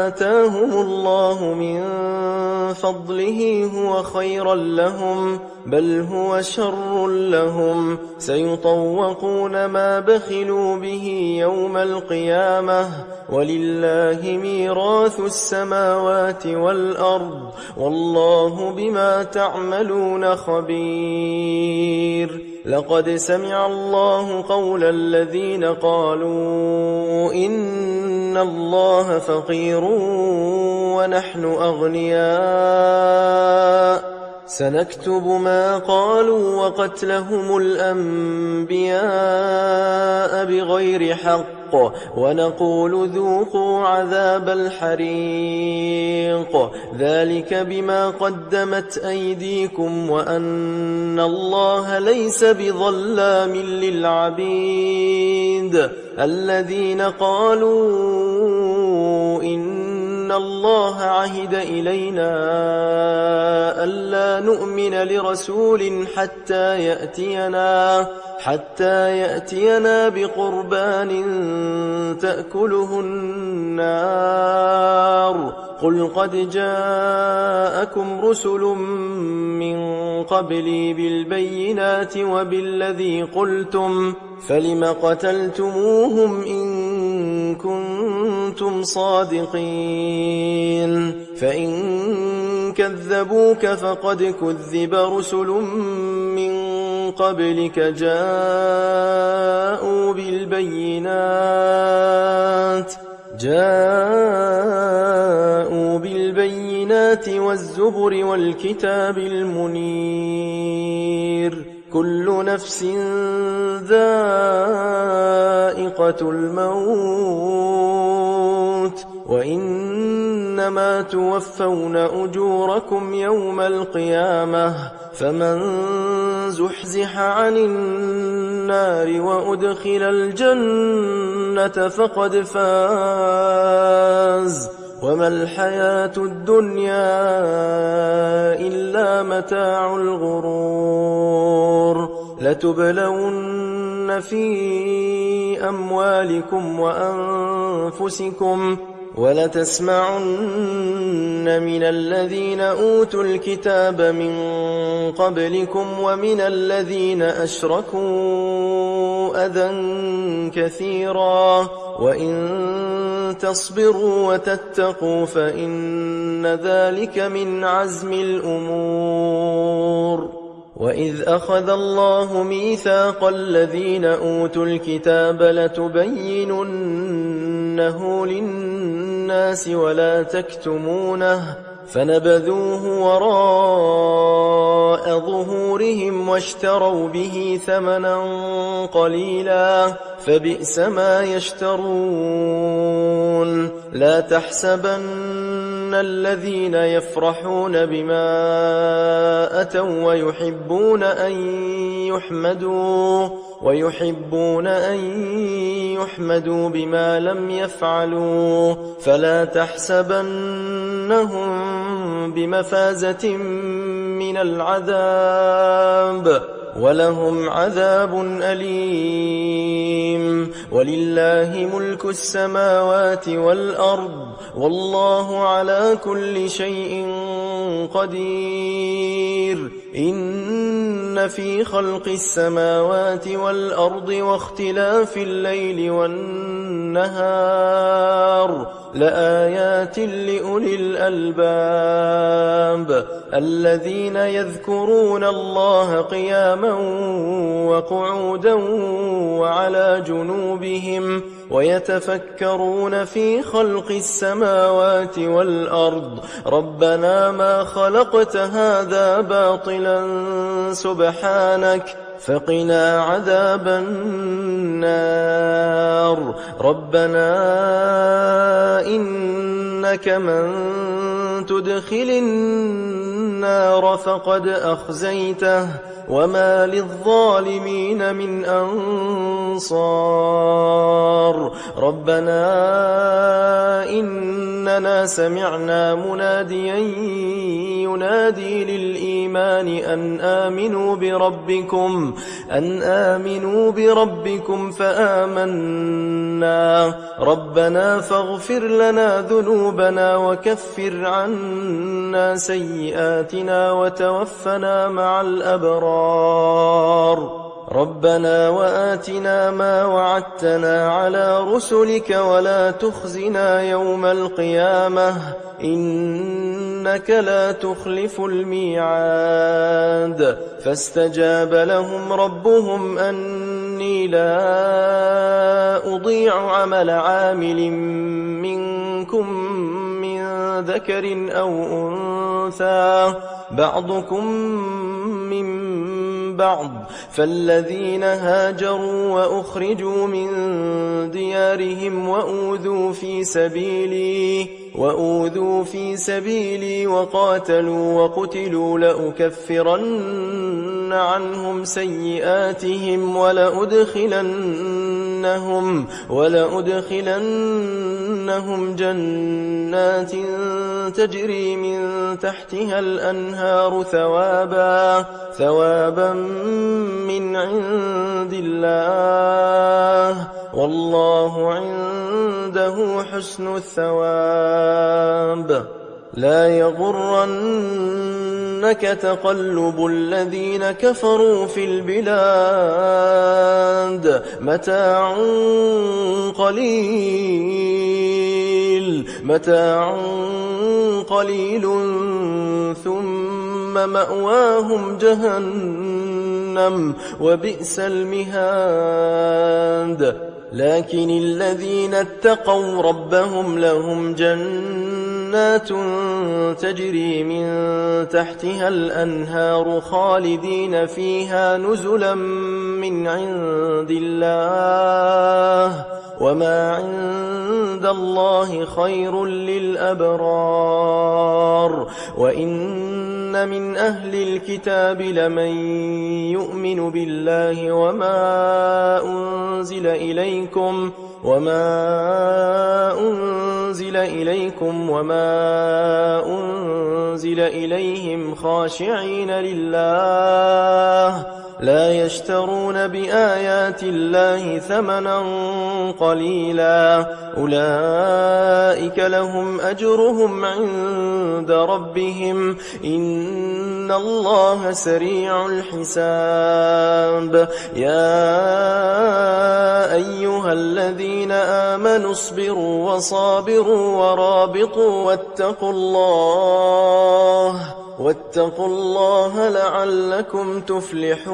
آتاهم الله من فضله هو خيرا لهم بل هو شر لهم سيطوقون ما بخلوا به يوم القيامة ولله ميراث السماوات والأرض والله بما تعملون خبير لقد سمع الله قول الذين قالوا إن الله فقير ونحن أغنياء سنكتب ما قالوا وقتلهم الأنبياء بغير حق ونقول ذوقوا عذاب الحريق ذلك بما قدمت أيديكم وأن الله ليس بظلام للعبيد الذين قالوا إن الله عهد إلينا ألا نؤمن لرسول حتى يأتينا بقربان تأكله النار قل قد جاءكم رسل من قبلي بالبينات وبالذي قلتم فلم قتلتموهم إن كنتم صادقين فإن كذبوك فقد كذب رسل من قبلك جاءوا بالبينات البينات والزبر والكتاب المنير كل نفس ذائقة الموت وإنما توفون أجوركم يوم القيامة فمن زحزح عن النار وأدخل الجنة فقد فاز وما الحياة الدنيا إلا متاع الغرور لتبلون في أموالكم وأنفسكم ولتسمعن من الذين أوتوا الكتاب من قبلكم ومن الذين أشركوا أذى كثيرا وإن تصبروا وتتقوا فإن ذلك من عزم الأمور وإذ أخذ الله ميثاق الذين أوتوا الكتاب لتبيننه للناس ولا تكتمونه فنبذوه وراء ظهورهم واشتروا به ثمنا قليلا فبئس ما يشترون لا تحسبن الذين يفرحون بما أتوا ويحبون أن يحمدوا بما لم يفعلوا فلا تحسبنهم بمفازة من العذاب ولهم عذاب أليم ولله ملك السماوات والأرض والله على كل شيء قدير إن في خلق السماوات والأرض واختلاف الليل والنهار لآيات لأولي الألباب الذين يذكرون الله قياما وقعودا وعلى جنوبهم ويتفكرون في خلق السماوات والأرض ربنا ما خلقت هذا باطلا سبحانك فقنا عذاب النار ربنا إنك من تدخل النار فقد أخزيته وما للظالمين من أنصار ربنا إننا سمعنا مناديا ينادي للإيمان أن آمنوا بربكم فآمنا ربنا فاغفر لنا ذنوبنا وكفر عنا سيئاتنا وتوفنا مع الأبرار ربنا وآتنا ما وعدتنا على رسلك ولا تخزنا يوم القيامة إنك لا تخلف الميعاد فاستجاب لهم ربهم أني لا أضيع عمل عامل منكم من ذكر أو أنثى بعضكم من بعض فالذين هاجروا وأخرجوا من ديارهم وأوذوا في سبيلي وقاتلوا وقتلوا لأكفرن عنهم سيئاتهم ولأدخلنهم جنات تجري من تحتها الأنهار ثوابا من عند الله والله عنده حسن الثواب لا يغرنك تقلب الذين كفروا في البلاد متاع قليل ثم مأواهم جهنم وبئس المهاد لكن الذين اتقوا ربهم لهم جنات جنات تجري من تحتها الأنهار خالدين فيها نزلا من عند الله وما عند الله خير للأبرار وإن من أهل الكتاب لمن يؤمن بالله وما أنزل إليكم وما أنزل إليهم خاشعين لله لا يشترون بآيات الله ثمنا قليلا أولئك لهم أجرهم عند ربهم إن الله سريع الحساب يا أيها الذين آمنوا اصبروا وصابروا ورابطوا واتقوا الله لعلكم تفلحون